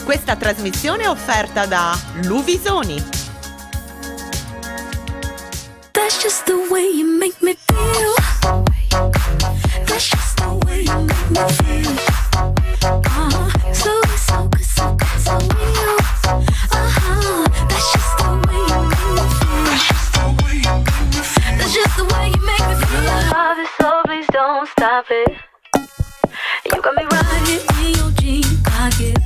Questa trasmissione è offerta da Luvisoni. That's just the way you make me feel. That's just the way you make me feel. So good, so good, so good, so real. That's just the way you make me feel. That's just the way you make me feel. Love it, so please don't stop it. You got me right here in your jean pocket,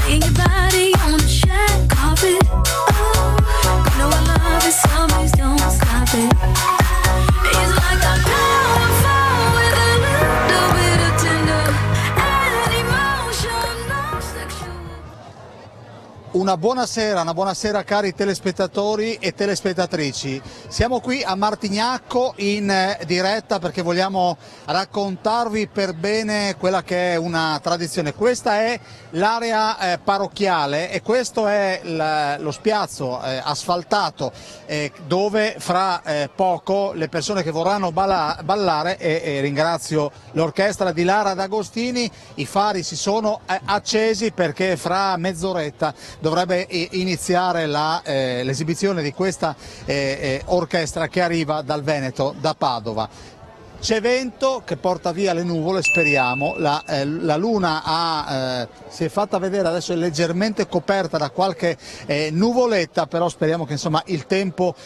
laying your body on the shag carpet. Oh, you know I love it, so please don't stop it. It's like I'm going for with a little bit of tender and emotional sexual. Una buonasera cari telespettatori e telespettatrici. Siamo qui a Martignacco in diretta perché vogliamo raccontarvi per bene quella che è una tradizione. Questa è l'area parrocchiale e questo è lo spiazzo asfaltato dove fra poco le persone che vorranno ballare e ringrazio l'orchestra di Lara D'Agostini, i fari si sono accesi perché fra mezz'oretta dovrebbe iniziare l'esibizione di questa orchestra che arriva dal Veneto, da Padova. C'è vento che porta via le nuvole, speriamo, la luna si è fatta vedere, adesso è leggermente coperta da qualche nuvoletta, però speriamo che insomma il tempo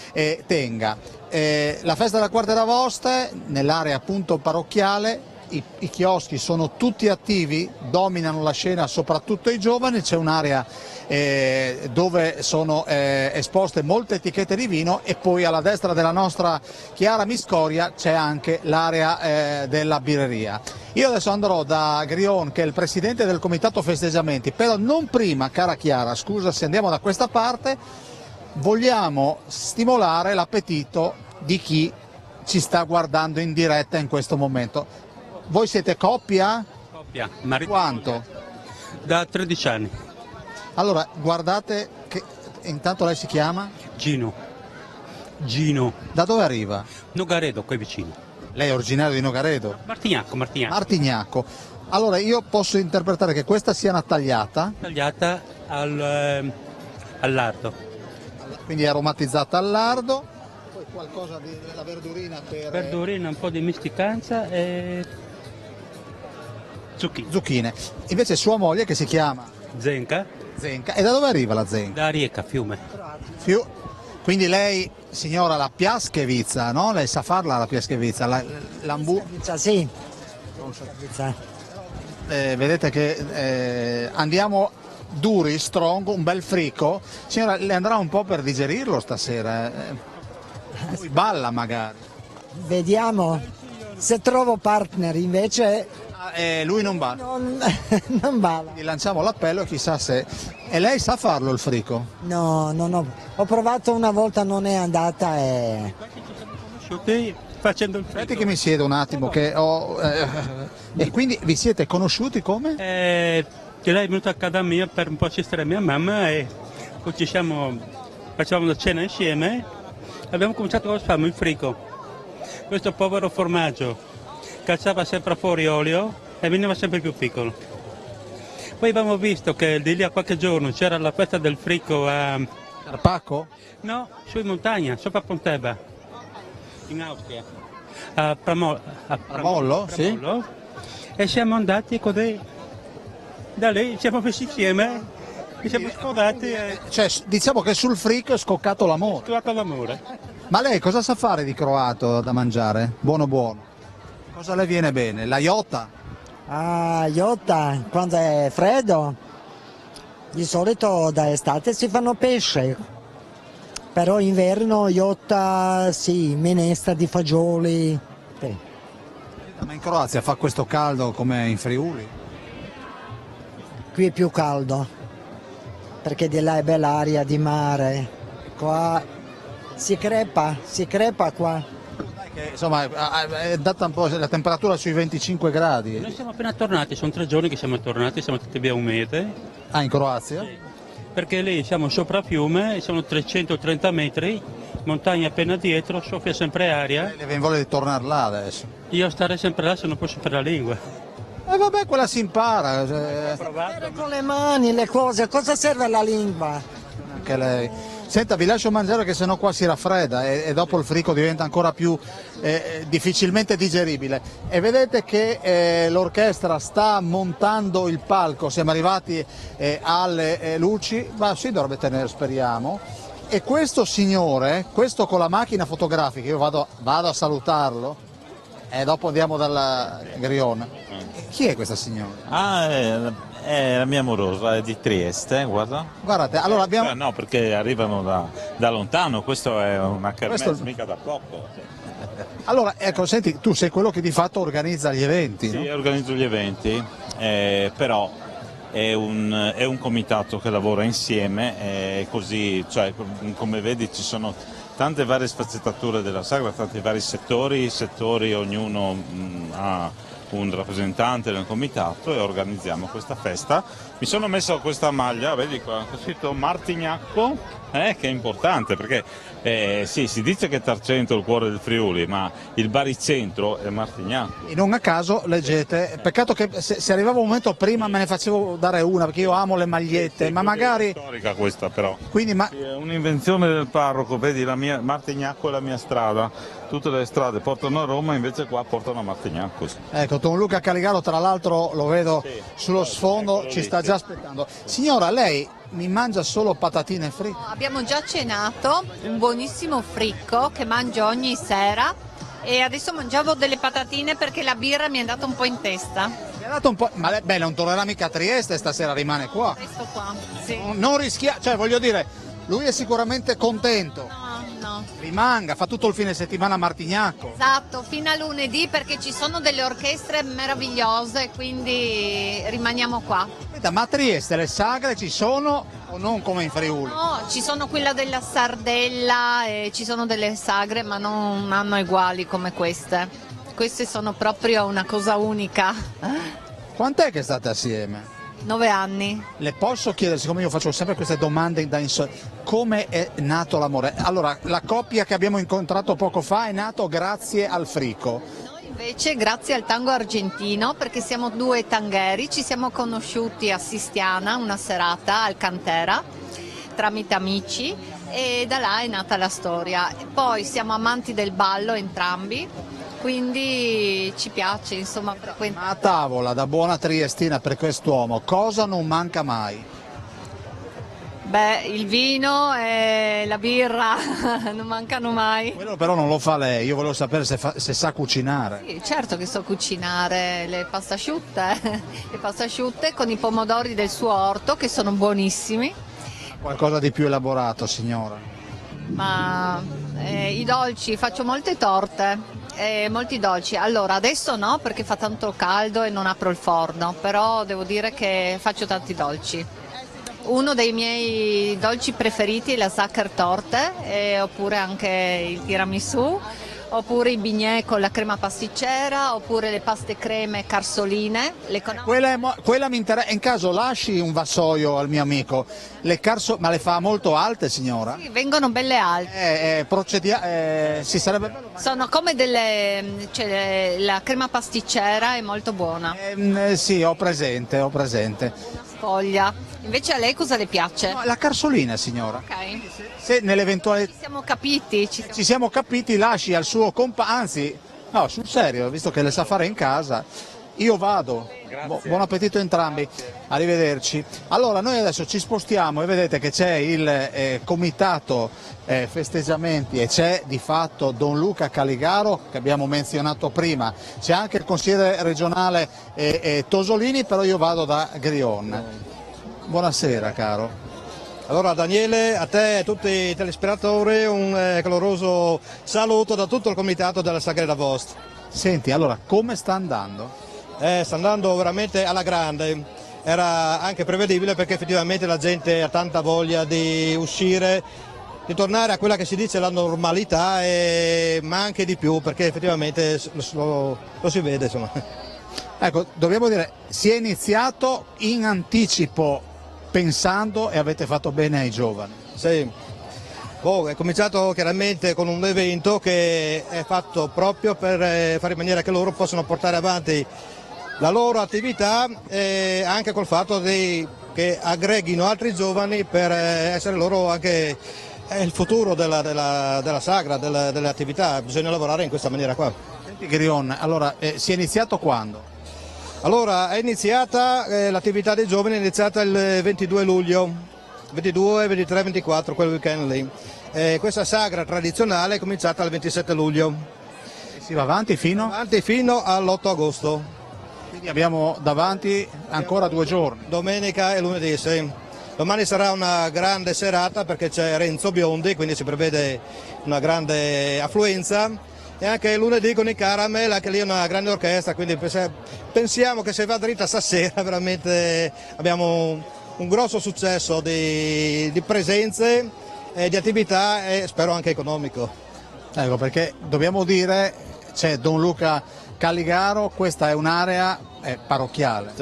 tenga. La festa della Quartieravoste nell'area appunto parrocchiale. I chioschi sono tutti attivi, dominano la scena soprattutto i giovani, c'è un'area dove sono esposte molte etichette di vino e poi alla destra della nostra Chiara Miscoria c'è anche l'area della birreria. Io adesso andrò da Grion, che è il presidente del comitato festeggiamenti, però non prima, cara Chiara, scusa se andiamo da questa parte, vogliamo stimolare l'appetito di chi ci sta guardando in diretta in questo momento. Voi siete coppia? Coppia, Quanto? Da 13 anni. Allora, guardate che intanto lei si chiama? Gino. Da dove arriva? Nogaredo, qui vicino. Lei è originario di Nogaredo? Martignacco. Martignacco. Allora, io posso interpretare che questa sia una tagliata? Tagliata al lardo. Quindi è aromatizzata al lardo. Poi qualcosa della verdurina per... Verdurina, un po' di misticanza e... zucchine. Invece sua moglie che si chiama? Zenca. E da dove arriva la zenca? Da Rieca, Fiume. Quindi lei, signora, la piaschevizza, no? Lei sa farla la piaschevizza? Sì. Vedete che andiamo duri, strong, un bel frico. Signora, le andrà un po' per digerirlo stasera? Poi balla magari. Vediamo se trovo partner, invece lui non balla. non balla. Gli lanciamo l'appello, chissà se... E lei sa farlo il frico? No, ho provato una volta, non è andata e... Facendo il Aspetti fritto. che mi siedo un attimo che ho... E quindi vi siete conosciuti come? Che lei è venuta a casa mia per un po' assistere mia mamma e poi facevamo una cena insieme. Abbiamo cominciato a fare il frico. Questo povero formaggio cacciava sempre fuori olio e veniva sempre più piccolo. Poi abbiamo visto che di lì a qualche giorno c'era la festa del frico a... Carpacco? No, su in montagna, sopra Pontebba, in Austria, a Pramollo? Sì. E siamo andati così, da lì siamo messi insieme, ci siamo scordati e Cioè, diciamo che sul frico è scoccato l'amore. trovato l'amore. Ma lei cosa sa fare di croato da mangiare? Buono. Cosa le viene bene? La iotta? Ah, iotta, quando è freddo, di solito da estate si fanno pesce, però inverno iotta, sì, minestra di fagioli. Sì. Ma in Croazia fa questo caldo come in Friuli? Qui è più caldo, perché di là è bella aria di mare, qua si crepa qua. Che, insomma, è data un po' la temperatura sui 25 gradi. Noi siamo appena tornati, sono 3 giorni che siamo tornati, siamo stati via un mese. Ah, in Croazia? Sì. Perché lì siamo sopra fiume, sono 330 metri, montagna appena dietro, soffia sempre aria. Le viene voglia di tornare là adesso? Io starei sempre là se non fosse per la lingua. E vabbè, quella si impara. Con le mani le cose, cosa serve la lingua? Anche lei. Senta, vi lascio mangiare che sennò qua si raffredda e dopo il frico diventa ancora più difficilmente digeribile. E vedete che l'orchestra sta montando il palco, siamo arrivati alle luci, ma si dovrebbe tenere, speriamo. E questo signore, questo con la macchina fotografica, io vado a salutarlo e dopo andiamo dalla Grion. Chi è questa signora? Ah, è la mia amorosa, è di Trieste, guarda. Guardate, allora abbiamo... No, perché arrivano da lontano, questo è una kermesse Questo- mica da poco. Allora, ecco, senti, tu sei quello che di fatto organizza gli eventi, Sì, no? organizzo gli eventi, però è un comitato che lavora insieme, così, cioè, come vedi ci sono tante varie sfaccettature della sagra, tanti vari settori, ognuno ha un rappresentante del comitato e organizziamo questa festa. Mi sono messo questa maglia, vedi qua, ho scritto Martignacco, che è importante perché sì, si dice che Tarcento è il cuore del Friuli, ma il baricentro è Martignacco. In un caso, leggete, peccato che se arrivava un momento prima me ne facevo dare una, perché io amo le magliette, Sì, ma quindi magari... è storica questa però. Quindi, ma... Sì, è un'invenzione del parroco, vedi, Martignacco è la mia strada, tutte le strade portano a Roma, invece qua portano a Martignacco. Ecco, Don Luca Caligaro tra l'altro lo vedo Sì, sullo sfondo, eccolo ci lì, sta sì. già aspettando. Signora, lei mi mangia solo patatine fritte? Abbiamo già cenato un buonissimo fricco che mangio ogni sera e adesso mangiavo delle patatine perché la birra mi è andata un po' in testa. Mi ha dato un po'... Ma beh, non tornerà mica a Trieste, stasera rimane qua. Questo qua, sì. Non rischia... Cioè, voglio dire, lui è sicuramente contento. No. Rimanga, fa tutto il fine settimana a Martignacco. Esatto, fino a lunedì perché ci sono delle orchestre meravigliose, quindi rimaniamo qua. Senta, ma a Trieste le sagre ci sono o non come in Friuli? No, ci sono quella della Sardella e ci sono delle sagre, ma non hanno uguali come queste. Queste sono proprio una cosa unica. Quant'è che state assieme? 9 anni. Le posso chiedere, siccome io faccio sempre queste domande da come è nato l'amore? Allora, la coppia che abbiamo incontrato poco fa è nato grazie al frico. Noi invece grazie al tango argentino, perché siamo due tangheri, ci siamo conosciuti a Sistiana una serata al Cantera tramite amici e da là è nata la storia. E poi siamo amanti del ballo entrambi, quindi ci piace insomma frequentare. Ma a tavola, da buona triestina per quest'uomo, cosa non manca mai? Beh, il vino e la birra non mancano mai. Quello però non lo fa lei, io volevo sapere se sa cucinare. Sì, certo che so cucinare le pasta asciutte con i pomodori del suo orto che sono buonissimi, Qualcosa di più elaborato, signora. ma i dolci, faccio molte torte. Molti dolci, allora adesso no perché fa tanto caldo e non apro il forno, però devo dire che faccio tanti dolci. Uno dei miei dolci preferiti è la Sackertorte, oppure anche il tiramisù, oppure i bignè con la crema pasticcera, oppure le paste creme carsoline. Le Quella mi interessa, in caso lasci un vassoio al mio amico, ma le fa molto alte, signora? Sì, vengono belle alte. Si sarebbe bello. Sono come cioè, la crema pasticcera è molto buona. Sì, ho presente. Sfoglia. Invece a lei cosa le piace? No, la carsolina, signora. Ok. Se nell'eventuale Ci siamo capiti. ci siamo capiti, lasci al suo compagno, anzi, no, sul serio, visto che le sa fare in casa, io vado. Buon appetito a entrambi, arrivederci. Allora, noi adesso ci spostiamo e vedete che c'è il comitato festeggiamenti e c'è di fatto Don Luca Caligaro che abbiamo menzionato prima, c'è anche il consigliere regionale Tosolini, però io vado da Grion. Buonasera caro. Allora Daniele, a te e a tutti i telespettatori un caloroso saluto da tutto il comitato della Sagrada Vost. Senti, allora come sta andando? Sta andando veramente alla grande, era anche prevedibile perché effettivamente la gente ha tanta voglia di uscire, di tornare a quella che si dice la normalità, ma anche di più perché effettivamente lo si vede insomma. Ecco, dobbiamo dire, si è iniziato in anticipo pensando e avete fatto bene ai giovani. Sì. È cominciato chiaramente con un evento che è fatto proprio per fare in maniera che loro possano portare avanti la loro attività anche col fatto che aggreghino altri giovani per essere loro anche il futuro della sagra, delle attività. Bisogna lavorare in questa maniera qua. Senti Grion, allora si è iniziato quando? Allora, è iniziata l'attività dei giovani, è iniziata il 22 luglio, 22, 23, 24, quel weekend lì. Questa sagra tradizionale è cominciata il 27 luglio. E si va avanti fino? Avanti fino all'8 agosto. Quindi abbiamo davanti ancora 2 giorni. Domenica e lunedì, sì. Domani sarà una grande serata perché c'è Renzo Biondi, quindi si prevede una grande affluenza. E anche lunedì con i Caramel, anche lì è una grande orchestra, quindi pensiamo che se va dritta stasera veramente abbiamo un grosso successo di presenze, di attività e spero anche economico. Ecco, perché dobbiamo dire, c'è Don Luca Caligaro, questa è un'area parrocchiale.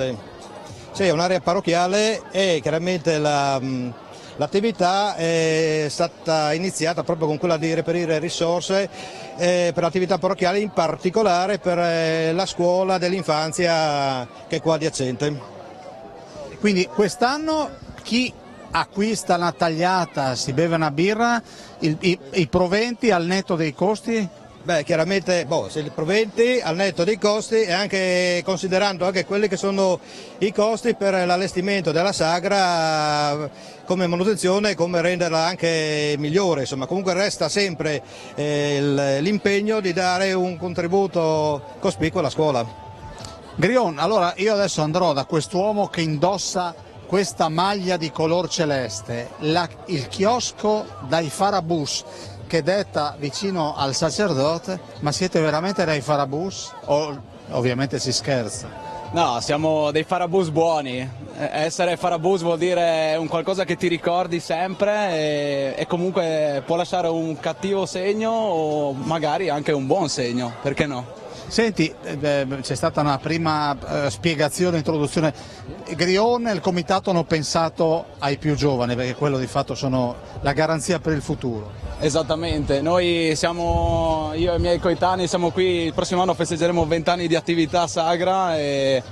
Sì, è un'area parrocchiale e chiaramente l'attività è stata iniziata proprio con quella di reperire risorse per l'attività parrocchiale, in particolare per la scuola dell'infanzia che è qua adiacente. Quindi quest'anno chi acquista una tagliata, si beve una birra, i proventi al netto dei costi? Beh, chiaramente se i proventi al netto dei costi e anche considerando anche quelli che sono i costi per l'allestimento della sagra come manutenzione e come renderla anche migliore, insomma comunque resta sempre l'impegno di dare un contributo cospicuo alla scuola. Grion, allora io adesso andrò da quest'uomo che indossa questa maglia di color celeste, il chiosco dai Farabus, che detta vicino al sacerdote, ma siete veramente dei Farabus? O ovviamente si scherza? No, siamo dei Farabus buoni. Essere Farabus vuol dire un qualcosa che ti ricordi sempre e comunque può lasciare un cattivo segno o magari anche un buon segno, perché no? Senti, c'è stata una prima spiegazione, introduzione. Grion e il comitato hanno pensato ai più giovani, perché quello di fatto sono la garanzia per il futuro. Esattamente, noi siamo, io e i miei coetanei siamo qui, il prossimo anno festeggeremo 20 anni di attività sagra e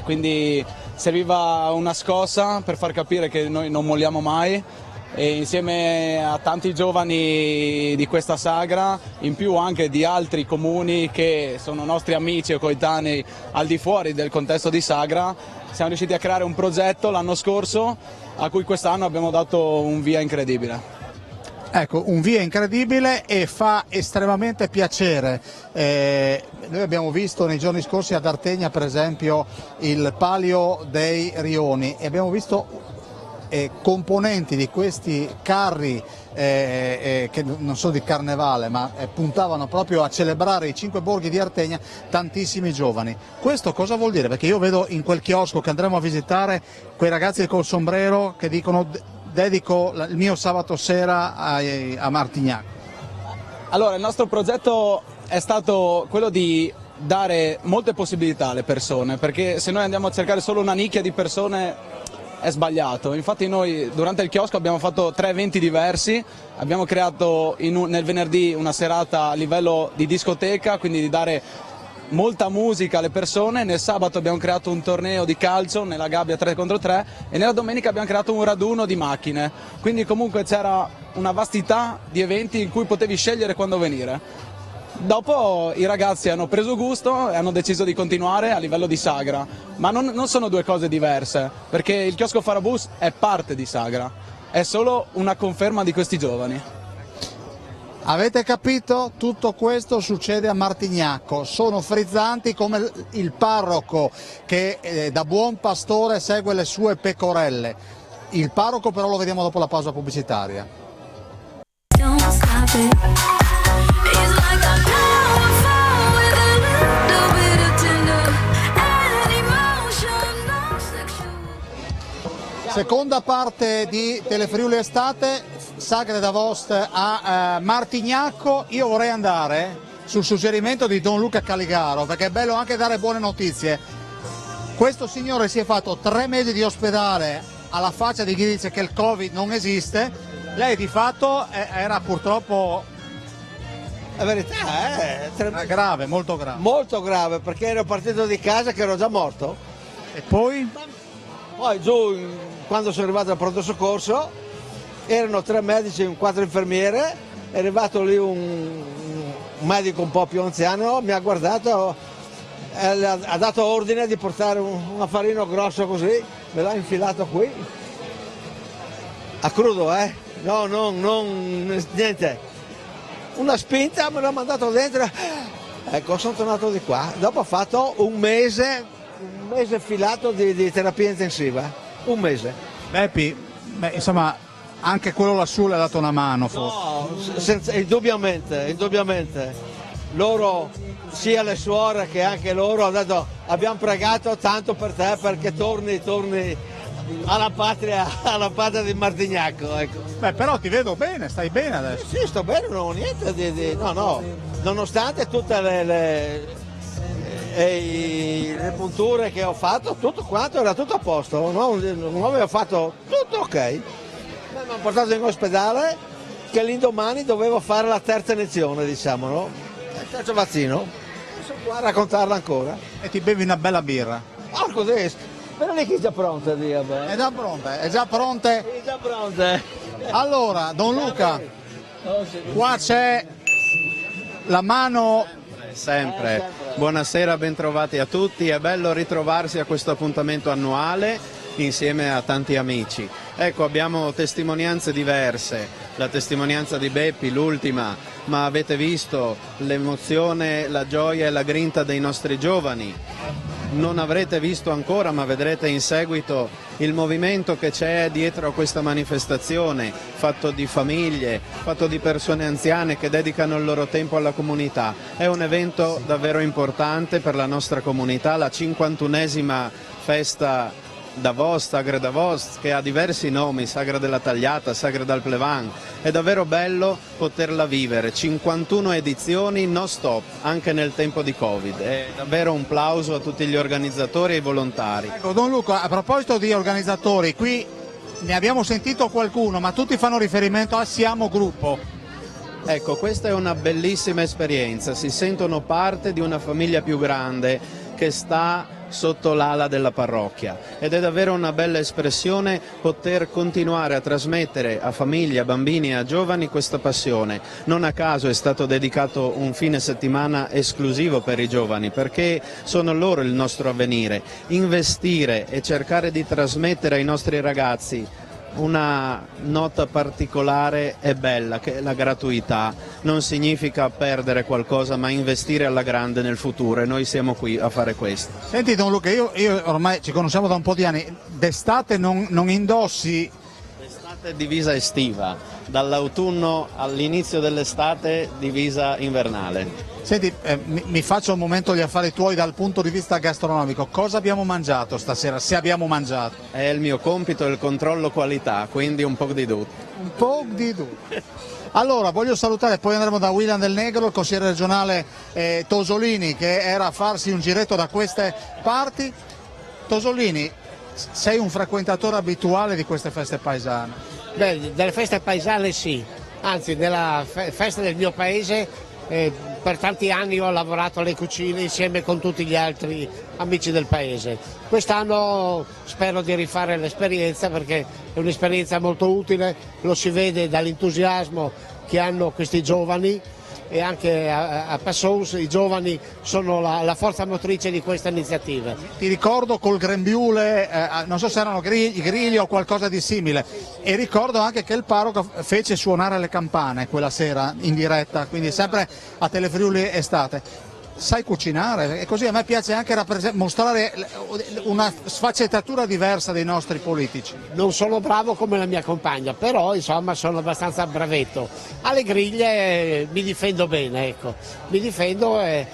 quindi serviva una scossa per far capire che noi non molliamo mai. E insieme a tanti giovani di questa sagra, in più anche di altri comuni che sono nostri amici o coetanei al di fuori del contesto di sagra, siamo riusciti a creare un progetto l'anno scorso a cui quest'anno abbiamo dato un via incredibile. Ecco, un via incredibile e fa estremamente piacere. Noi abbiamo visto nei giorni scorsi ad Artegna per esempio il Palio dei Rioni e abbiamo visto componenti di questi carri che non sono di carnevale ma puntavano proprio a celebrare i 5 borghi di Artegna, tantissimi giovani. Questo cosa vuol dire? Perché io vedo in quel chiosco che andremo a visitare quei ragazzi col sombrero che dicono dedico il mio sabato sera a Martignacco. Allora, il nostro progetto è stato quello di dare molte possibilità alle persone, perché se noi andiamo a cercare solo una nicchia di persone è sbagliato. Infatti noi durante il chiosco abbiamo fatto 3 eventi diversi, abbiamo creato nel venerdì una serata a livello di discoteca, quindi di dare molta musica alle persone, nel sabato abbiamo creato un torneo di calcio nella gabbia 3 contro 3 e nella domenica abbiamo creato un raduno di macchine, quindi comunque c'era una vastità di eventi in cui potevi scegliere quando venire. Dopo i ragazzi hanno preso gusto e hanno deciso di continuare a livello di sagra, ma non sono 2 cose diverse, perché il chiosco Farabus è parte di sagra, è solo una conferma di questi giovani. Avete capito? Tutto questo succede a Martignacco, sono frizzanti come il parroco che da buon pastore segue le sue pecorelle. Il parroco però lo vediamo dopo la pausa pubblicitaria. Don't stop it. It's like a powerful with a little bit of tender and emotional sexual. Seconda parte di Telefriuli Estate, Sagre d'Avost a Martignacco. Io vorrei andare sul suggerimento di Don Luca Caligaro, perché è bello anche dare buone notizie. Questo signore si è fatto 3 mesi di ospedale alla faccia di chi dice che il Covid non esiste. Lei di fatto era purtroppo La verità è Grave, molto grave. molto grave, perché ero partito di casa che ero già morto. E poi? Poi giù, quando sono arrivato al pronto soccorso, erano 3 medici e 4 infermiere, è arrivato lì un medico un po' più anziano, mi ha guardato, ha dato ordine di portare un affarino grosso così, me l'ha infilato qui, a crudo, no, niente, una spinta, me l'ha mandato dentro, ecco, sono tornato di qua, dopo ho fatto un mese filato di terapia intensiva, un mese. Beppi, insomma, anche quello lassù le ha dato una mano, forse. No, indubbiamente. Loro, sia le suore che anche loro, hanno detto abbiamo pregato tanto per te perché torni alla patria di Martignacco. Ecco. Beh, però ti vedo bene, stai bene adesso. Sì, sto bene, non ho niente no. Nonostante tutte le punture che ho fatto, tutto quanto era tutto a posto, non avevo fatto tutto ok. Mi hanno portato in ospedale che l'indomani dovevo fare la terza iniezione, diciamo, no? Il terzo vaccino. Sono qua a raccontarla ancora. E ti bevi una bella birra. Porco Dio, però lì che è già pronta, Dio. È già pronte? È già pronta. Allora, Don Luca, qua c'è la mano. Sempre. Buonasera, bentrovati a tutti, è bello ritrovarsi a questo appuntamento annuale insieme a tanti amici. Ecco, abbiamo testimonianze diverse, la testimonianza di Beppi, l'ultima, ma avete visto l'emozione, la gioia e la grinta dei nostri giovani. Non avrete visto ancora, ma vedrete in seguito il movimento che c'è dietro a questa manifestazione, fatto di famiglie, fatto di persone anziane che dedicano il loro tempo alla comunità. È un evento davvero importante per la nostra comunità, la 51esima festa Davos, Sagre Davos, che ha diversi nomi, Sagra della Tagliata, Sagra del Plevan. È davvero bello poterla vivere, 51 edizioni non stop, anche nel tempo di Covid. È davvero un plauso a tutti gli organizzatori e i volontari. Ecco, Don Luca, a proposito di organizzatori, qui ne abbiamo sentito qualcuno, ma tutti fanno riferimento a Siamo Gruppo. Ecco, questa è una bellissima esperienza, si sentono parte di una famiglia più grande che sta sotto l'ala della parrocchia ed è davvero una bella espressione poter continuare a trasmettere a famiglie, a bambini e a giovani questa passione. Non a caso è stato dedicato un fine settimana esclusivo per i giovani, perché sono loro il nostro avvenire. Investire e cercare di trasmettere ai nostri ragazzi una nota particolare e bella, che è la gratuità. Non significa perdere qualcosa, ma investire alla grande nel futuro, e noi siamo qui a fare questo. Senti Don Luca, io ormai ci conosciamo da un po' di anni, d'estate non indossi? D'estate divisa estiva, dall'autunno all'inizio dell'estate divisa invernale. Senti, mi faccio un momento gli affari tuoi dal punto di vista gastronomico. Cosa abbiamo mangiato stasera, se abbiamo mangiato? È il mio compito il controllo qualità, quindi un po' di tutto. Un po' di tutto. Allora, voglio salutare, poi andremo da William Del Negro, il consigliere regionale Tosolini, che era a farsi un giretto da queste parti. Tosolini, sei un frequentatore abituale di queste feste paesane? Beh, delle feste paesane sì, anzi nella festa del mio paese per tanti anni ho lavorato alle cucine insieme con tutti gli altri amici del paese. Quest'anno spero di rifare l'esperienza perché è un'esperienza molto utile, lo si vede dall'entusiasmo che hanno questi giovani e anche a Passons i giovani sono la forza motrice di questa iniziativa. Ti ricordo col grembiule, non so se erano grilli o qualcosa di simile, e ricordo anche che il parroco fece suonare le campane quella sera in diretta, quindi sempre a Telefriuli Estate. Sai cucinare e così a me piace anche mostrare una sfaccettatura diversa dei nostri politici. Non sono bravo come la mia compagna, però insomma sono abbastanza bravetto. Alle griglie mi difendo bene, ecco. Mi difendo e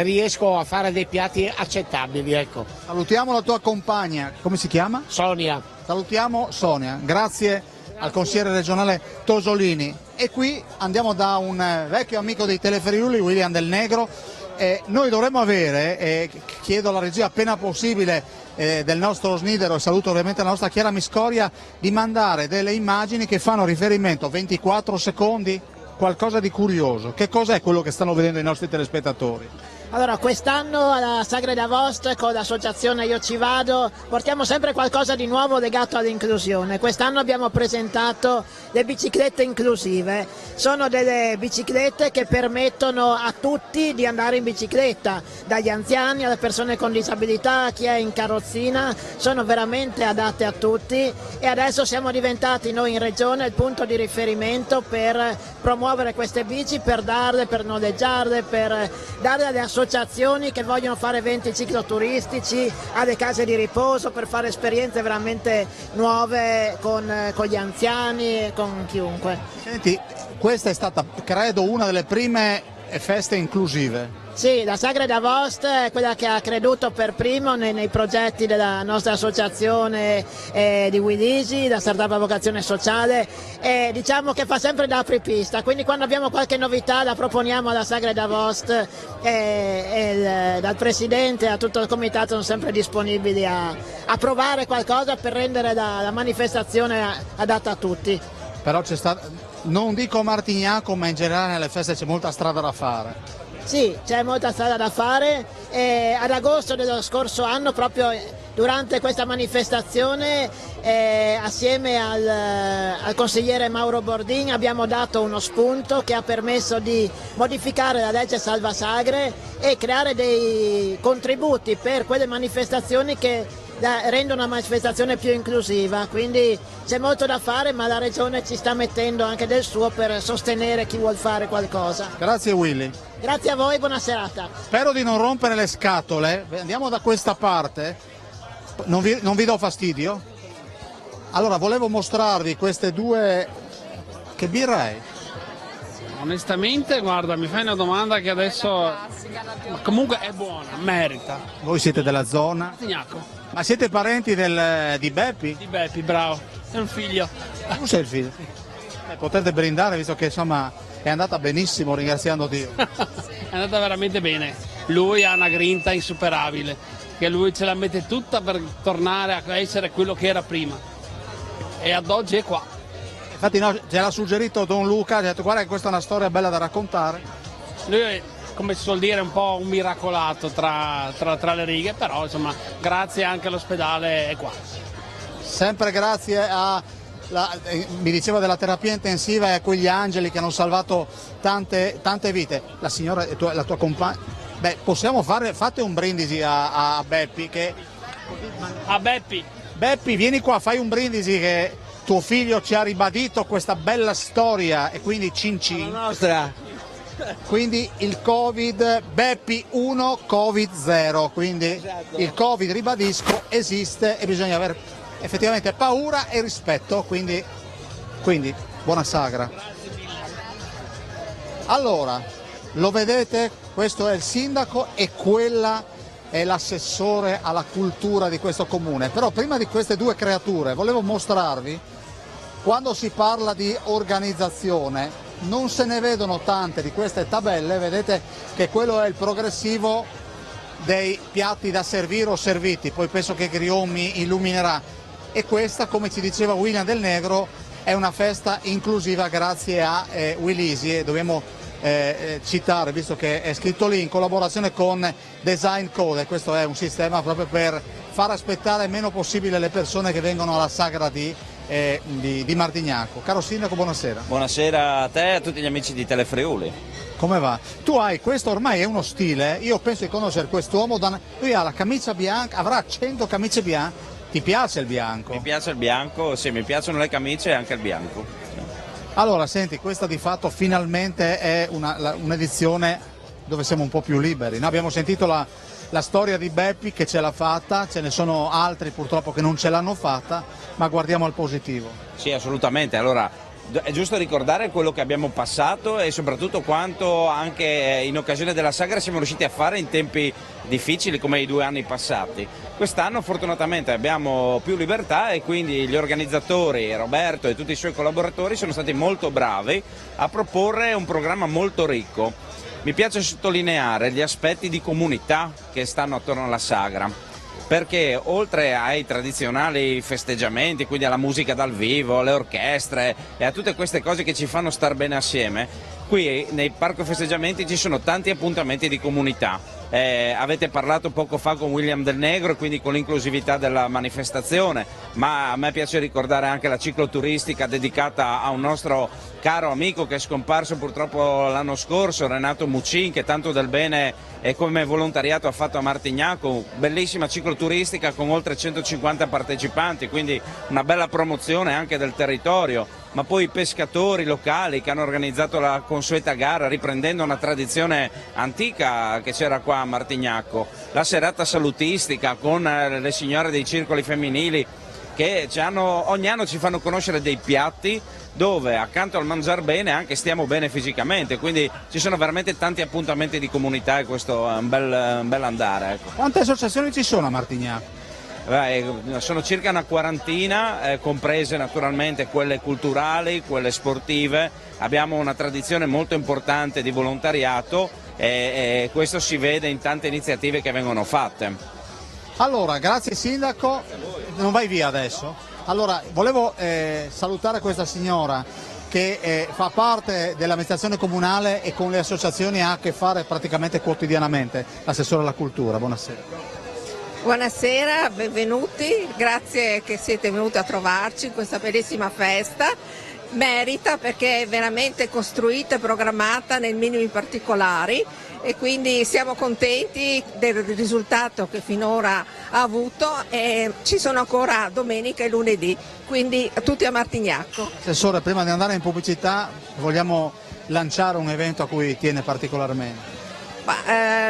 riesco a fare dei piatti accettabili, ecco. Salutiamo la tua compagna, come si chiama? Sonia. Salutiamo Sonia, grazie al consigliere regionale Tosolini. E qui andiamo da un vecchio amico dei Telefriuli, William Del Negro. Noi dovremmo avere, chiedo alla regia appena possibile del nostro Snidero, e saluto ovviamente la nostra Chiara Miscoria, di mandare delle immagini che fanno riferimento, 24 secondi, qualcosa di curioso. Che cos'è quello che stanno vedendo i nostri telespettatori? Allora, quest'anno alla Sagra d'Avost con l'associazione Io Ci Vado portiamo sempre qualcosa di nuovo legato all'inclusione. Quest'anno abbiamo presentato le biciclette inclusive. Sono delle biciclette che permettono a tutti di andare in bicicletta, dagli anziani alle persone con disabilità, a chi è in carrozzina, sono veramente adatte a tutti e adesso siamo diventati noi in regione il punto di riferimento per promuovere queste bici, per darle, per noleggiarle, per darle alle associazioni che vogliono fare eventi cicloturistici, alle case di riposo, per fare esperienze veramente nuove con gli anziani e con chiunque. Senti, questa è stata, credo, una delle prime feste inclusive. Sì, la Sagra d'Avost è quella che ha creduto per primo nei progetti della nostra associazione di Wilisi, la Startup a Vocazione Sociale, e diciamo che fa sempre da apripista, quindi quando abbiamo qualche novità la proponiamo alla Sagra d'Avost e dal Presidente a tutto il Comitato sono sempre disponibili a provare qualcosa per rendere la manifestazione adatta a tutti. Però c'è stato, non dico Martignaco, ma in generale nelle feste c'è molta strada da fare. Sì, c'è molta strada da fare e ad agosto dello scorso anno, proprio durante questa manifestazione, assieme al consigliere Mauro Bordin abbiamo dato uno spunto che ha permesso di modificare la legge Salva Sagre e creare dei contributi per quelle manifestazioni che rendono una manifestazione più inclusiva, quindi c'è molto da fare, ma la Regione ci sta mettendo anche del suo per sostenere chi vuol fare qualcosa. Grazie Willy. Grazie a voi, buona serata. Spero di non rompere le scatole, andiamo da questa parte, non vi do fastidio? Allora, volevo mostrarvi queste due, che birra è? Onestamente, guarda, mi fai una domanda che adesso comunque è buona, merita. Voi siete della zona? Martignaco. Ma siete parenti di Beppi? Di Beppi, bravo, è un figlio. Tu sei il figlio? Potete brindare visto che insomma è andata benissimo, ringraziando Dio. È andata veramente bene. Lui ha una grinta insuperabile, che lui ce la mette tutta per tornare a essere quello che era prima. E ad oggi è qua. Infatti no, ce l'ha suggerito Don Luca, ha detto guarda che questa è una storia bella da raccontare. Lui è, come si suol dire, un po' un miracolato tra le righe, però insomma grazie anche all'ospedale è qua. Sempre grazie a, mi diceva della terapia intensiva e a quegli angeli che hanno salvato tante vite. La signora, la tua compagna, beh, possiamo fate un brindisi a Beppi che... A Beppi! Beppi, vieni qua, fai un brindisi che tuo figlio ci ha ribadito questa bella storia e quindi cin cin. La nostra. Quindi il Covid, Beppi 1, Covid 0, quindi esatto. Il Covid, ribadisco, esiste e bisogna avere effettivamente paura e rispetto, quindi buona sagra. Allora, lo vedete? Questo è il sindaco e quella è l'assessore alla cultura di questo comune. Però prima di queste due creature volevo mostrarvi, quando si parla di organizzazione, non se ne vedono tante di queste tabelle, vedete che quello è il progressivo dei piatti da servire o serviti, poi penso che Grion mi illuminerà. E questa, come ci diceva William Del Negro, è una festa inclusiva grazie a Willisi, e dobbiamo citare, visto che è scritto lì, in collaborazione con Design Code. Questo è un sistema proprio per far aspettare il meno possibile le persone che vengono alla sagra di Martignaco. Caro sindaco, buonasera. Buonasera a te e a tutti gli amici di Telefriuli. Come va? Tu hai, questo ormai è uno stile, io penso di conoscere quest'uomo, lui ha la camicia bianca, avrà 100 camicie bianche. Ti piace il bianco? Mi piace il bianco, sì, mi piacciono le camicie e anche il bianco. Sì. Allora, senti, questa di fatto finalmente è un'edizione dove siamo un po' più liberi. Noi abbiamo sentito la storia di Beppi che ce l'ha fatta, ce ne sono altri purtroppo che non ce l'hanno fatta, ma guardiamo al positivo. Sì, assolutamente. Allora, è giusto ricordare quello che abbiamo passato e soprattutto quanto anche in occasione della sagra siamo riusciti a fare in tempi difficili come i 2 anni passati. Quest'anno fortunatamente abbiamo più libertà e quindi gli organizzatori, Roberto e tutti i suoi collaboratori, sono stati molto bravi a proporre un programma molto ricco. Mi piace sottolineare gli aspetti di comunità che stanno attorno alla sagra. perché oltre ai tradizionali festeggiamenti, quindi alla musica dal vivo, alle orchestre e a tutte queste cose che ci fanno star bene assieme, qui nei parco festeggiamenti ci sono tanti appuntamenti di comunità. Avete parlato poco fa con William Del Negro, quindi con l'inclusività della manifestazione, ma a me piace ricordare anche la cicloturistica dedicata a un nostro caro amico che è scomparso purtroppo l'anno scorso, Renato Muccin, che tanto del bene come volontariato ha fatto a Martignacco, bellissima cicloturistica con oltre 150 partecipanti, quindi una bella promozione anche del territorio, ma poi i pescatori locali che hanno organizzato la consueta gara riprendendo una tradizione antica che c'era qua a Martignacco, la serata salutistica con le signore dei circoli femminili che ogni anno ci fanno conoscere dei piatti dove accanto al mangiar bene anche stiamo bene fisicamente, quindi ci sono veramente tanti appuntamenti di comunità e questo è un bel andare. Ecco. Quante associazioni ci sono a Martignacco? Sono circa una quarantina, comprese naturalmente quelle culturali, quelle sportive. Abbiamo una tradizione molto importante di volontariato e questo si vede in tante iniziative che vengono fatte. Allora, grazie Sindaco, non vai via adesso? Allora, volevo salutare questa signora che fa parte dell'amministrazione comunale e con le associazioni ha a che fare praticamente quotidianamente, l'assessore alla cultura, buonasera. Buonasera, benvenuti, grazie che siete venuti a trovarci in questa bellissima festa. Merita perché è veramente costruita e programmata nei minimi particolari e quindi siamo contenti del risultato che finora ha avuto e ci sono ancora domenica e lunedì, quindi tutti a Martignacco. Assessore, prima di andare in pubblicità vogliamo lanciare un evento a cui tiene particolarmente.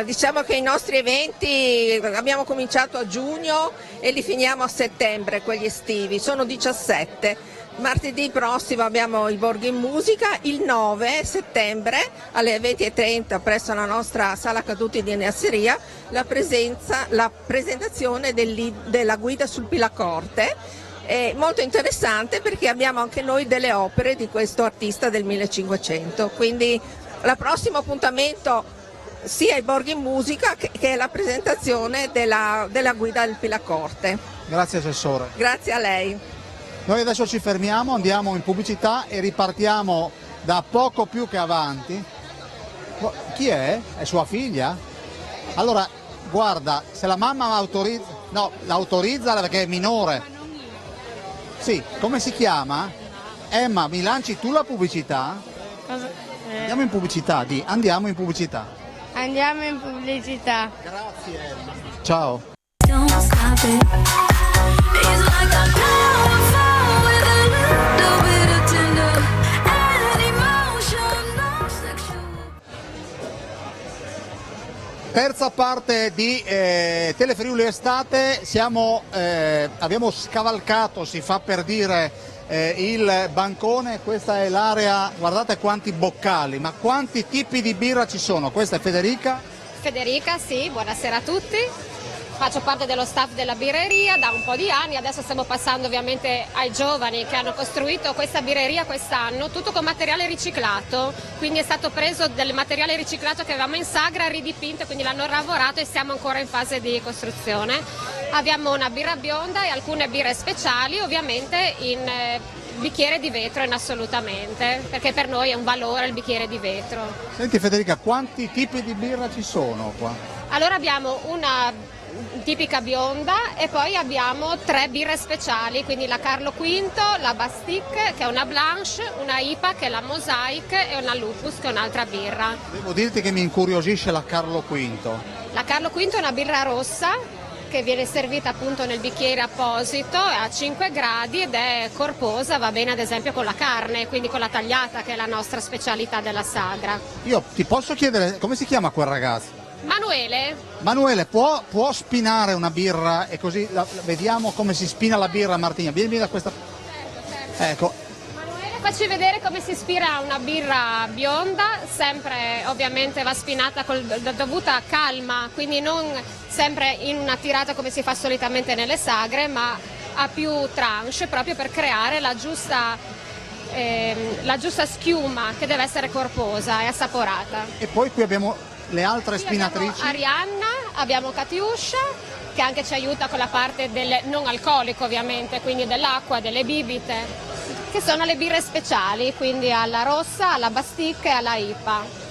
Diciamo che i nostri eventi abbiamo cominciato a giugno e li finiamo a settembre, quelli estivi, sono 17. Martedì prossimo abbiamo il Borghi in Musica, il 9 settembre alle 20:30 presso la nostra sala caduti di Neasseria la presentazione della guida sul Pilacorte. È molto interessante perché abbiamo anche noi delle opere di questo artista del 1500, quindi il prossimo appuntamento sia il Borghi in Musica che la presentazione della guida del Pilacorte. Grazie Assessore. Grazie a lei. Noi adesso ci fermiamo, andiamo in pubblicità e ripartiamo da poco più che avanti. Chi è? È sua figlia? Allora, guarda, se la mamma l'autorizza, no, l'autorizza perché è minore. Sì, come si chiama? Emma, mi lanci tu la pubblicità? Andiamo in pubblicità, andiamo in pubblicità. Andiamo in pubblicità. Grazie Emma. Ciao. Don't stop it. It's like a flower fall with a little bit of tender and emotion, no sexual. Terza parte di Telefriuli Estate, abbiamo scavalcato, si fa per dire, il bancone. Questa è l'area, guardate quanti boccali, ma quanti tipi di birra ci sono? Questa è Federica? Federica, sì, buonasera a tutti. Faccio parte dello staff della birreria da un po' di anni, adesso stiamo passando ovviamente ai giovani che hanno costruito questa birreria quest'anno, tutto con materiale riciclato, quindi è stato preso del materiale riciclato che avevamo in Sagra, ridipinto, quindi l'hanno lavorato e siamo ancora in fase di costruzione. Abbiamo una birra bionda e alcune birre speciali, ovviamente in bicchiere di vetro assolutamente, perché per noi è un valore il bicchiere di vetro. Senti Federica, quanti tipi di birra ci sono qua? Allora abbiamo una tipica bionda e poi abbiamo 3 birre speciali, quindi la Carlo V, la Bastique che è una Blanche, una IPA che è la Mosaic e una Lupus che è un'altra birra. Devo dirti che mi incuriosisce la Carlo V. La Carlo V è una birra rossa che viene servita appunto nel bicchiere apposito, è a 5 gradi ed è corposa, va bene ad esempio con la carne, quindi con la tagliata che è la nostra specialità della Sagra. Io ti posso chiedere come si chiama quel ragazzo? Manuele, può spinare una birra e così vediamo come si spina la birra a Martigna. Vieni da questa. Certo. Ecco. Manuele, facci vedere come si ispira una birra bionda, sempre ovviamente va spinata con dovuta calma, quindi non sempre in una tirata come si fa solitamente nelle sagre, ma a più tranche proprio per creare la giusta schiuma che deve essere corposa e assaporata. E poi qui abbiamo le altre spinatrici. Abbiamo Arianna, abbiamo Katiuscia che anche ci aiuta con la parte del non alcolico ovviamente, quindi dell'acqua, delle bibite, che sono le birre speciali, quindi alla rossa, alla Bastic e alla IPA.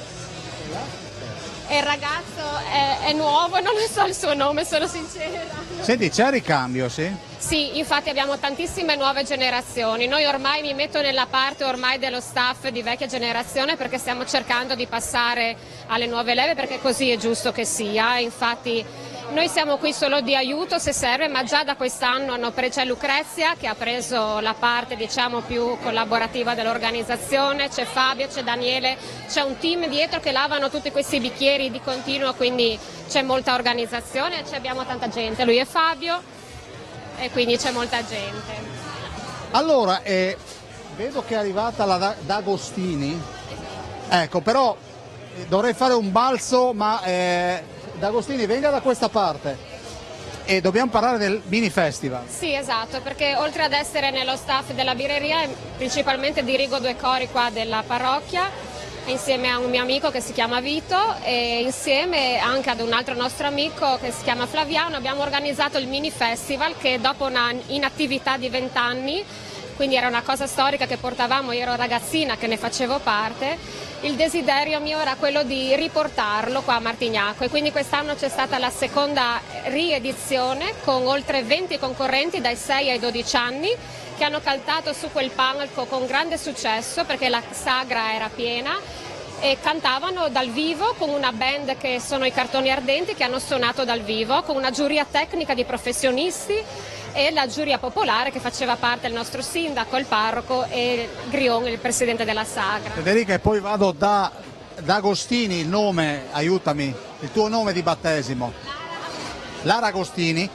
E il ragazzo è nuovo, non so il suo nome, sono sincera. Senti, c'è ricambio, sì? Sì, infatti abbiamo tantissime nuove generazioni. Noi ormai mi metto nella parte ormai dello staff di vecchia generazione perché stiamo cercando di passare alle nuove leve perché così è giusto che sia. Infatti noi siamo qui solo di aiuto se serve, ma già da quest'anno c'è Lucrezia che ha preso la parte diciamo più collaborativa dell'organizzazione, c'è Fabio, c'è Daniele, c'è un team dietro che lavano tutti questi bicchieri di continuo, quindi c'è molta organizzazione, abbiamo tanta gente, lui è Fabio e quindi c'è molta gente. Allora, vedo che è arrivata la D'Agostini, ecco, però dovrei fare un balzo, ma D'Agostini venga da questa parte e dobbiamo parlare del mini festival. Sì, esatto, perché oltre ad essere nello staff della birreria, principalmente dirigo 2 cori qua della parrocchia, insieme a un mio amico che si chiama Vito e insieme anche ad un altro nostro amico che si chiama Flaviano abbiamo organizzato il mini festival che dopo una inattività di 20 anni, quindi era una cosa storica che portavamo, io ero ragazzina che ne facevo parte, il desiderio mio era quello di riportarlo qua a Martignacco e quindi quest'anno c'è stata la seconda riedizione con oltre 20 concorrenti dai 6 ai 12 anni che hanno cantato su quel palco con grande successo perché la sagra era piena e cantavano dal vivo con una band che sono i Cartoni Ardenti che hanno suonato dal vivo con una giuria tecnica di professionisti e la giuria popolare che faceva parte il nostro sindaco, il parroco e Grion, il presidente della sagra. Federica, e poi vado da Agostini, il nome, aiutami, il tuo nome di battesimo. Lara Agostini,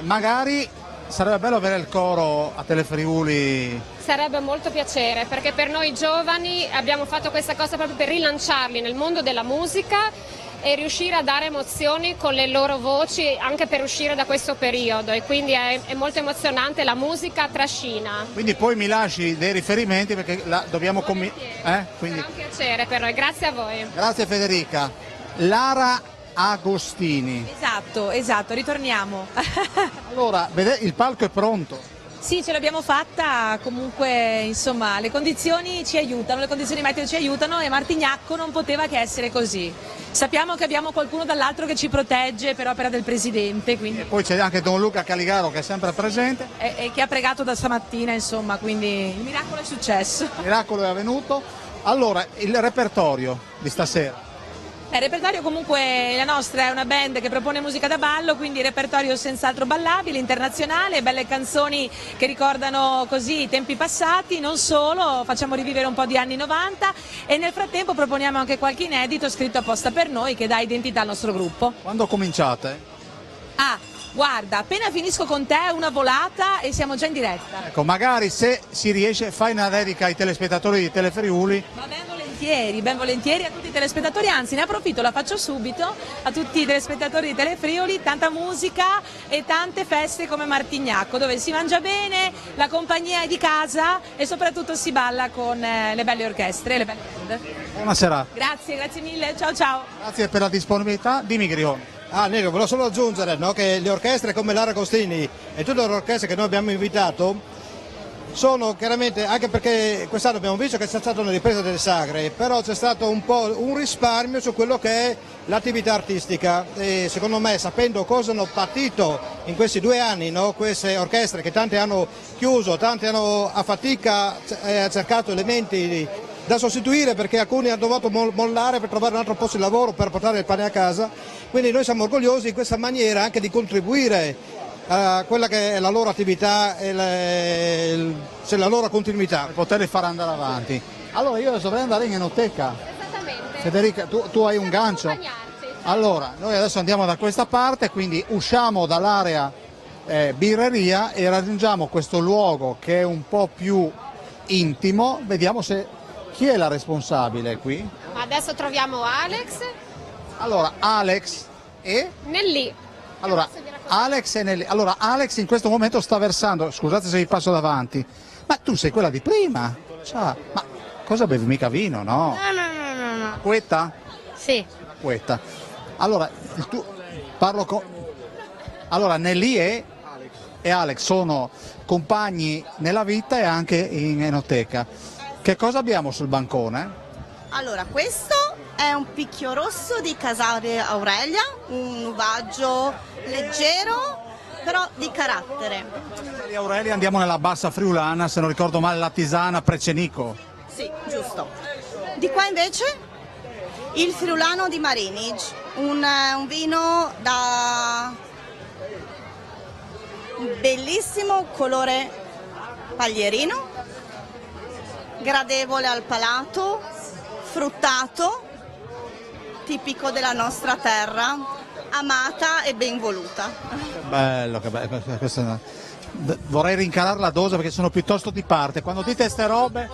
magari sarebbe bello avere il coro a Telefriuli. Sarebbe molto piacere perché per noi giovani abbiamo fatto questa cosa proprio per rilanciarli nel mondo della musica e riuscire a dare emozioni con le loro voci anche per uscire da questo periodo e quindi è molto emozionante, la musica trascina. Quindi poi mi lasci dei riferimenti perché dobbiamo quindi... Sarà un piacere per noi, grazie a voi. Grazie Federica. Lara Agostini. Esatto, ritorniamo. Allora, il palco è pronto. Sì, ce l'abbiamo fatta, comunque insomma le condizioni ci aiutano, le condizioni meteo ci aiutano e Martignacco non poteva che essere così. Sappiamo che abbiamo qualcuno dall'altro che ci protegge per opera del Presidente. Quindi... E poi c'è anche Don Luca Caligaro che è sempre presente. E che ha pregato da stamattina, insomma, quindi il miracolo è successo. Il miracolo è avvenuto. Allora, il repertorio di stasera. Il repertorio comunque, la nostra è una band che propone musica da ballo, quindi repertorio senz'altro ballabile, internazionale, belle canzoni che ricordano così i tempi passati, non solo, facciamo rivivere un po' di anni 90 e nel frattempo proponiamo anche qualche inedito scritto apposta per noi che dà identità al nostro gruppo. Quando cominciate? Guarda, appena finisco con te una volata e siamo già in diretta. Ecco, magari se si riesce fai una dedica ai telespettatori di Telefriuli. Va ben volentieri a tutti i telespettatori, anzi ne approfitto, la faccio subito, a tutti i telespettatori di Telefriuli, tanta musica e tante feste come Martignacco, dove si mangia bene, la compagnia è di casa e soprattutto si balla con le belle orchestre, le belle band. Buonasera. Grazie mille, ciao. Grazie per la disponibilità, dimmi Grione. Nego, volevo solo aggiungere che le orchestre come Lara Agostini e tutte le orchestre che noi abbiamo invitato sono chiaramente, anche perché quest'anno abbiamo visto che c'è stata una ripresa delle sagre, però c'è stato un po' un risparmio su quello che è l'attività artistica e secondo me, sapendo cosa hanno patito in questi 2 anni, no? Queste orchestre che tante hanno chiuso, tante hanno a fatica cercato elementi da sostituire perché alcuni hanno dovuto mollare per trovare un altro posto di lavoro per portare il pane a casa, quindi noi siamo orgogliosi in questa maniera anche di contribuire a quella che è la loro attività e la loro continuità. Per poterli far andare avanti. Allora io adesso dovrei andare in enoteca. Esattamente. Federica, tu hai un gancio? Allora, noi adesso andiamo da questa parte, quindi usciamo dall'area birreria e raggiungiamo questo luogo che è un po' più intimo, vediamo se... Chi è la responsabile qui? Adesso troviamo Alex. Allora, Alex e? Nelly. Allora, Alex e Nelly. Allora, Alex in questo momento sta versando, scusate se vi passo davanti, ma tu sei quella di prima? Ciao. Ma cosa bevi? Mica vino, no? No. Quetta? Sì. Quetta. Allora, parlo con... Allora, Nelly e Alex sono compagni nella vita e anche in enoteca. Che cosa abbiamo sul bancone? Allora, questo è un picchio rosso di Casale Aurelia, un uvaggio leggero però di carattere. Di Aurelia andiamo nella bassa friulana, se non ricordo male la tisana Precenico. Sì, giusto. Di qua invece il friulano di Marinic, un vino da bellissimo colore paglierino, gradevole al palato, fruttato, tipico della nostra terra, amata e ben voluta. Che bello, vorrei rincarare la dose perché sono piuttosto di parte. Quando dite ste robe,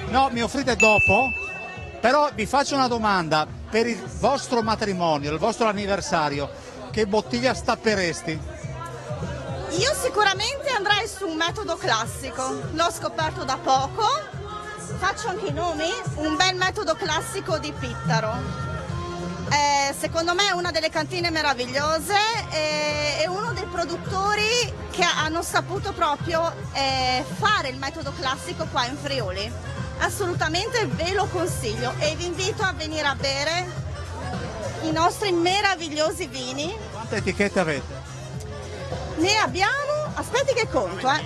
no, mi offrite dopo, però vi faccio una domanda, per il vostro matrimonio, il vostro anniversario, che bottiglia stapperesti? Io sicuramente andrei su un metodo classico, l'ho scoperto da poco, faccio anche i nomi, un bel metodo classico di Pittaro. Secondo me è una delle cantine meravigliose, è uno dei produttori che hanno saputo proprio fare il metodo classico qua in Friuli. Assolutamente ve lo consiglio e vi invito a venire a bere i nostri meravigliosi vini. Quante etichette avete? Ne abbiamo, aspetti che conto, 1,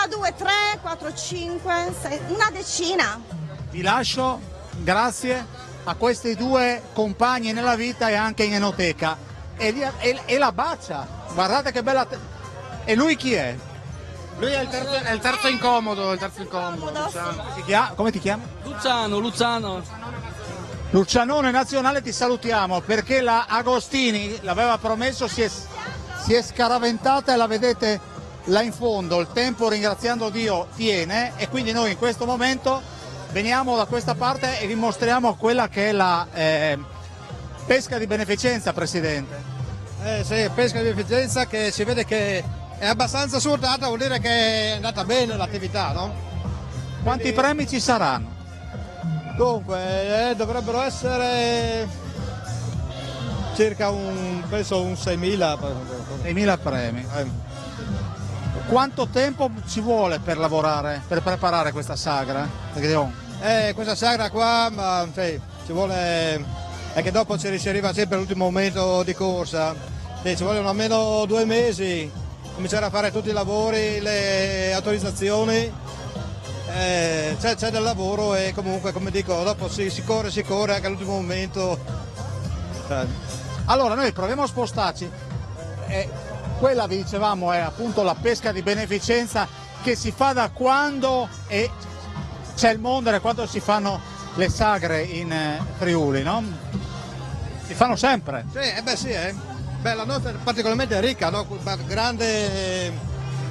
2, 3, 4, 5, 6, una decina. Vi lascio, grazie a questi due compagni nella vita e anche in enoteca. E la bacia, guardate che bella... E lui chi è? Lui è il terzo incomodo, Luciano. Come ti chiami? Luciano. Lucianone Nazionale, ti salutiamo perché la Agostini l'aveva promesso, si è scaraventata e la vedete là in fondo, il tempo, ringraziando Dio, tiene, e quindi noi in questo momento veniamo da questa parte e vi mostriamo quella che è la pesca di beneficenza, Presidente. Sì, pesca di beneficenza che si vede che è abbastanza svuotata, vuol dire che è andata bene l'attività, no? Quanti premi ci saranno? Dunque, dovrebbero essere circa penso un 6.000. 6.000 premi. Quanto tempo ci vuole per lavorare, per preparare questa sagra? Questa sagra qua, ci vuole, è che dopo ci arriva sempre all'ultimo momento di corsa, ci vogliono almeno 2 mesi, cominciare a fare tutti i lavori, le autorizzazioni, c'è del lavoro e comunque, come dico, dopo si corre anche all'ultimo momento. Allora noi proviamo a spostarci, quella vi dicevamo è appunto la pesca di beneficenza che si fa da quando c'è il mondo, da quando si fanno le sagre in Friuli, no? Si fanno sempre. Sì. La nostra è particolarmente ricca, no? Grande.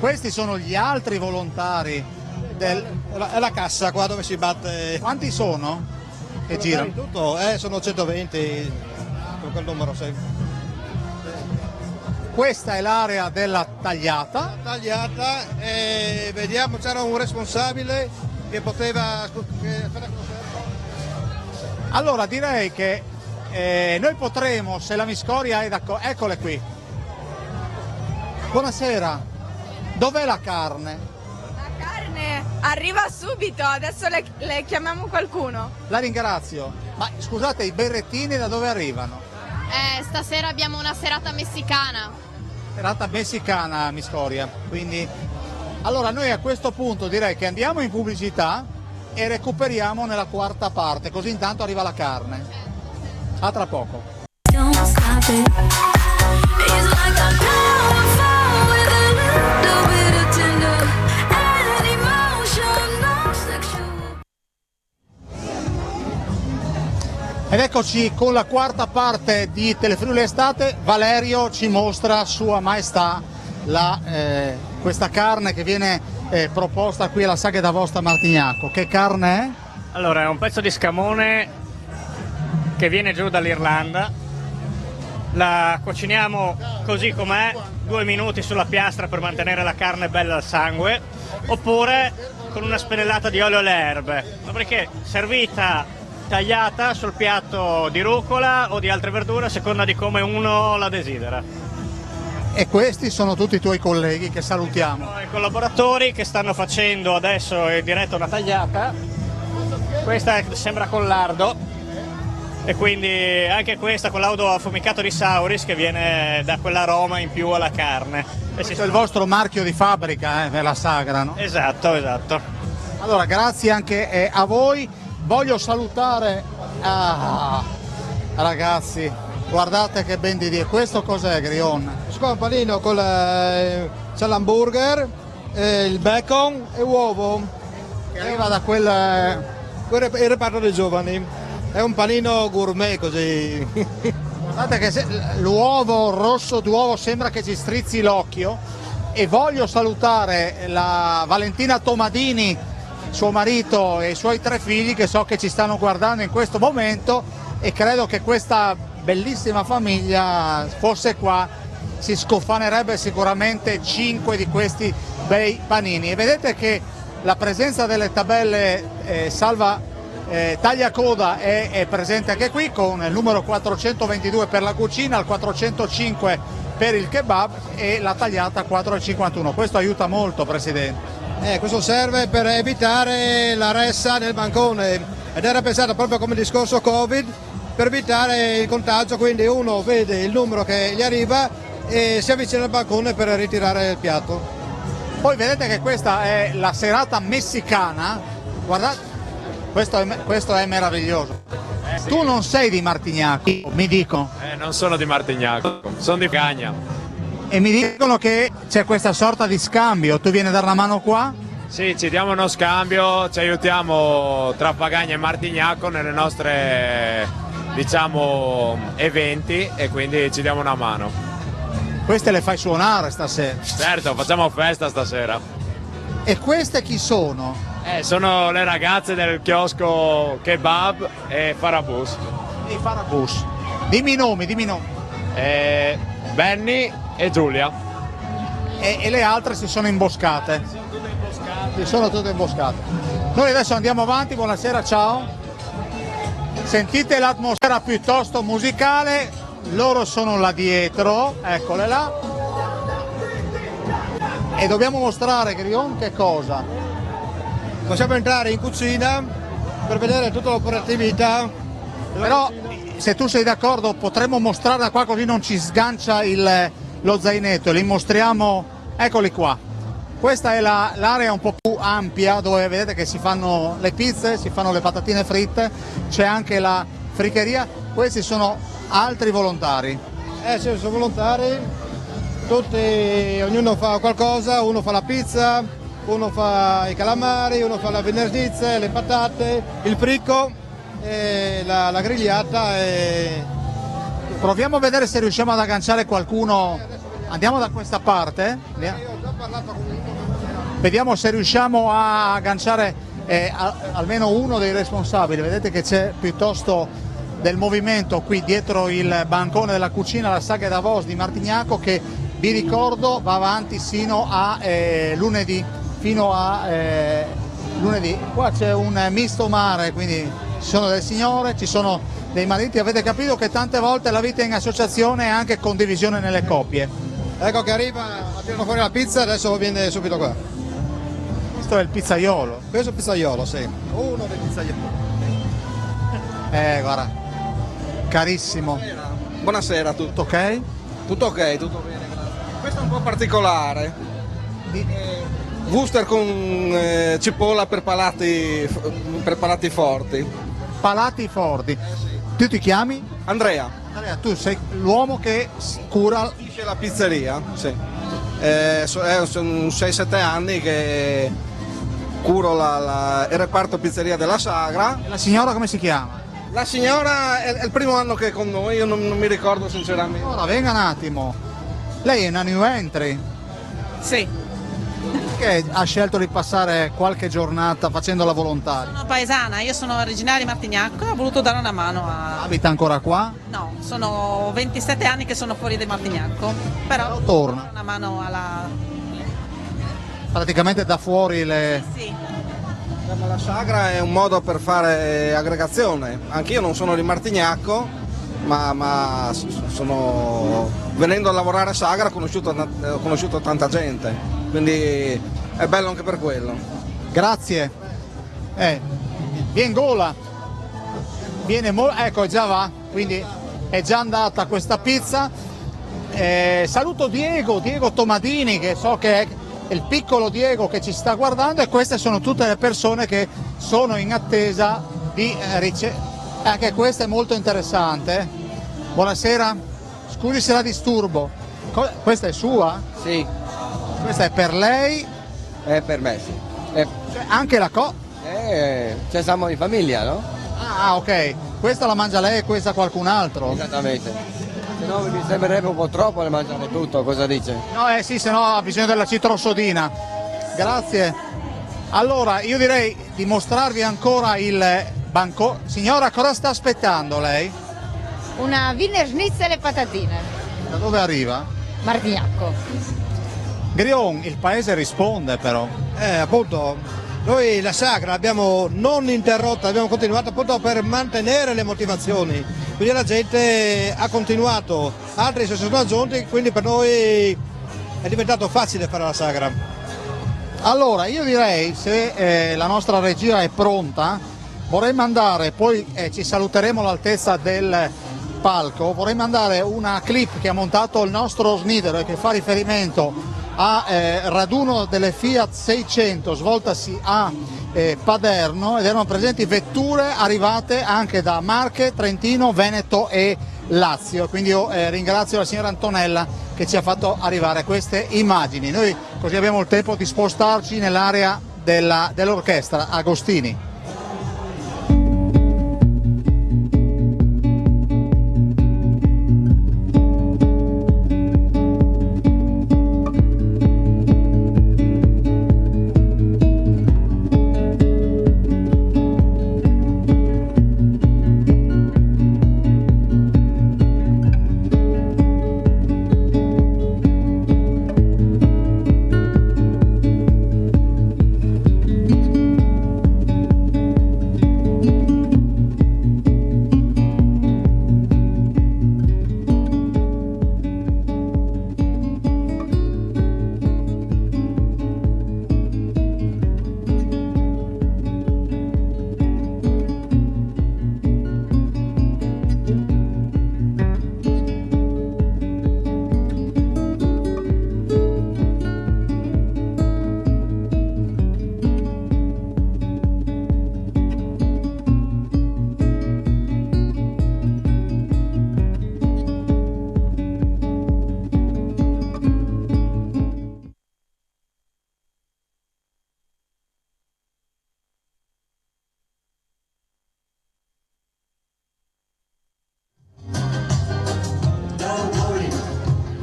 Questi sono gli altri volontari è la cassa qua dove si batte. Quanti sono che girano? Tutto, sono 120 con quel numero, sì. Questa è l'area della tagliata. E vediamo, c'era un responsabile che poteva... Allora direi che noi potremo, se la Miscoria è d'accordo, eccole qui. Buonasera, dov'è la carne? La carne arriva subito, adesso le chiamiamo qualcuno. La ringrazio, ma scusate, i berrettini da dove arrivano? Stasera abbiamo una serata messicana. Serata messicana a Miscoria, quindi... Allora noi a questo punto direi che andiamo in pubblicità e recuperiamo nella quarta parte, così intanto arriva la carne. A tra poco. Ed eccoci con la quarta parte di Telefriuli Estate. Valerio ci mostra Sua Maestà questa carne che viene proposta qui alla Sagra d'Avosta a Martignacco. Che carne è? Allora, è un pezzo di scamone che viene giù dall'Irlanda. La cuciniamo così com'è, 2 minuti sulla piastra per mantenere la carne bella al sangue, oppure con una spennellata di olio alle erbe. Dopodiché servita tagliata sul piatto di rucola o di altre verdure a seconda di come uno la desidera. E questi sono tutti i tuoi colleghi che salutiamo. I collaboratori che stanno facendo adesso in diretta una tagliata, questa sembra con lardo e quindi anche questa con l'auto affumicato di Sauris che viene da quell'aroma in più alla carne. Questo è il vostro marchio di fabbrica per la Sagra, no? Esatto, esatto. Allora, grazie anche a voi. Voglio salutare... ragazzi, guardate che ben di Dio. Questo cos'è, Grion? Qua un panino con c'è l'hamburger, il bacon e uovo. Che arriva da quel... Il reparto dei giovani. È un panino gourmet così. Guardate che l'uovo, il rosso d'uovo sembra che ci strizzi l'occhio. E voglio salutare la Valentina Tomadini, suo marito e i suoi 3 figli che so che ci stanno guardando in questo momento, e credo che questa bellissima famiglia fosse qua si scofanerebbe sicuramente 5 di questi bei panini. E vedete che la presenza delle tabelle salva tagliacoda è presente anche qui, con il numero 422 per la cucina, il 405 per il kebab e la tagliata 4,51. Questo aiuta molto, Presidente. Questo serve per evitare la ressa nel bancone ed era pensato proprio come discorso Covid per evitare il contagio, quindi uno vede il numero che gli arriva e si avvicina al bancone per ritirare il piatto. Poi vedete che questa è la serata messicana, guardate, questo è meraviglioso. Sì. Tu non sei di Martignacco, mi dicono. Non sono di Martignacco, sono di Cagna. E mi dicono che c'è questa sorta di scambio, tu vieni a dare una mano qua? Sì, ci diamo uno scambio, ci aiutiamo tra Pagagna e Martignacco nelle nostre, diciamo, eventi e quindi ci diamo una mano. Queste le fai suonare stasera? Certo, facciamo festa stasera. E queste chi sono? Sono le ragazze del chiosco Kebab e Farabus. I Farabus. Dimmi i nomi. Benny e Giulia. E le altre si sono imboscate? Si sono tutte imboscate. Noi adesso andiamo avanti, buonasera, ciao. Sentite l'atmosfera piuttosto musicale, loro sono là dietro, eccole là. E dobbiamo mostrare, Grion, che cosa? Possiamo entrare in cucina per vedere tutta l'operatività. Però se tu sei d'accordo potremmo mostrarla qua così non ci sgancia lo zainetto, li mostriamo, eccoli qua. Questa è l'area un po' più ampia dove vedete che si fanno le pizze, si fanno le patatine fritte, c'è anche la fricheria, questi sono altri volontari. Sì, sono volontari, ognuno fa qualcosa, uno fa la pizza, uno fa i calamari, uno fa le venerdizze, le patate, il fricco, la grigliata. Proviamo a vedere se riusciamo ad agganciare qualcuno. Andiamo da questa parte. Vediamo se riusciamo a agganciare almeno uno dei responsabili. Vedete che c'è piuttosto del movimento qui dietro il bancone della cucina, la Sagra d'Avost di Martignacco, che vi ricordo va avanti sino a lunedì. Qua c'è un misto mare, quindi ci sono delle signore, ci sono dei mariti. Avete capito che tante volte la vita in associazione è anche condivisione nelle coppie. Ecco che arriva, tirano fuori la pizza, adesso viene subito qua. Questo è il pizzaiolo? Questo è il pizzaiolo, sì. Uno dei pizzaioli. Guarda, carissimo. Buonasera a tutti. Tutto ok? Tutto ok, tutto bene. Questo è un po' particolare. Wuster con cipolla per palati forti. Palati forti. Tu ti chiami? Andrea. Andrea, tu sei l'uomo che cura la pizzeria, sì. Sono 6-7 anni che curo il reparto pizzeria della Sagra. La signora come si chiama? La signora è il primo anno che è con noi, io non mi ricordo sinceramente. Ora venga un attimo. Lei è una new entry? Sì. Perché ha scelto di passare qualche giornata facendo la volontaria? Sono paesana, io sono originaria di Martignacco e ho voluto dare una mano a... Abita ancora qua? No, sono 27 anni che sono fuori di Martignacco, però torna. Una mano alla... Praticamente da fuori le... Sì. La Sagra è un modo per fare aggregazione, anch'io non sono di Martignacco, ma venendo a lavorare a Sagra ho conosciuto tanta gente, quindi è bello anche per quello. Grazie. Viene gola. Ecco, già va, quindi è già andata questa pizza. Saluto Diego Tomadini, che so che è il piccolo Diego che ci sta guardando, e queste sono tutte le persone che sono in attesa di anche questa è molto interessante. Buonasera, scusi se la disturbo. Questa è sua? Sì. Questa è per lei? È per me, sì. Cioè, anche la Cioè siamo in famiglia, no? Ah, ok. Questa la mangia lei e questa qualcun altro? Esattamente. Se no mi sembrerebbe un po' troppo mangiare tutto, cosa dice? No, sì, se no ha bisogno della citrosodina. Grazie. Allora, io direi di mostrarvi ancora il banco. Signora, cosa sta aspettando lei? Una Wiener Schnitzel e patatine. Da dove arriva? Martignacco. Grion, il paese risponde però. Appunto, noi la Sagra l'abbiamo non interrotta, abbiamo continuato appunto per mantenere le motivazioni. Quindi la gente ha continuato, altri si sono aggiunti, quindi per noi è diventato facile fare la Sagra. Allora, io direi, se la nostra regia è pronta, vorrei mandare, poi ci saluteremo all'altezza del palco, vorrei mandare una clip che ha montato il nostro Snider e che fa riferimento a raduno delle Fiat 600 svoltasi a Paderno, ed erano presenti vetture arrivate anche da Marche, Trentino, Veneto e Lazio. Quindi io ringrazio la signora Antonella che ci ha fatto arrivare queste immagini. Noi così abbiamo il tempo di spostarci nell'area dell'orchestra Agostini.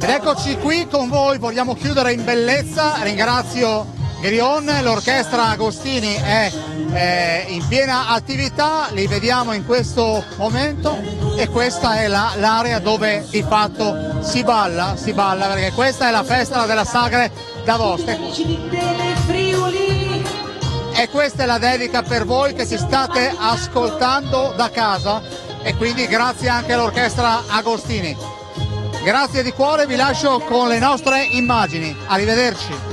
Eccoci qui con voi, vogliamo chiudere in bellezza. Ringrazio Grion, l'orchestra Agostini è in piena attività, li vediamo in questo momento, e questa è l'area dove di fatto si balla perché questa è la festa della Sagra d'Agosto. E questa è la dedica per voi che ci state ascoltando da casa, e quindi grazie anche all'orchestra Agostini. Grazie di cuore, vi lascio con le nostre immagini. Arrivederci.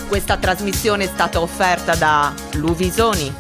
Questa trasmissione è stata offerta da Luvisoni,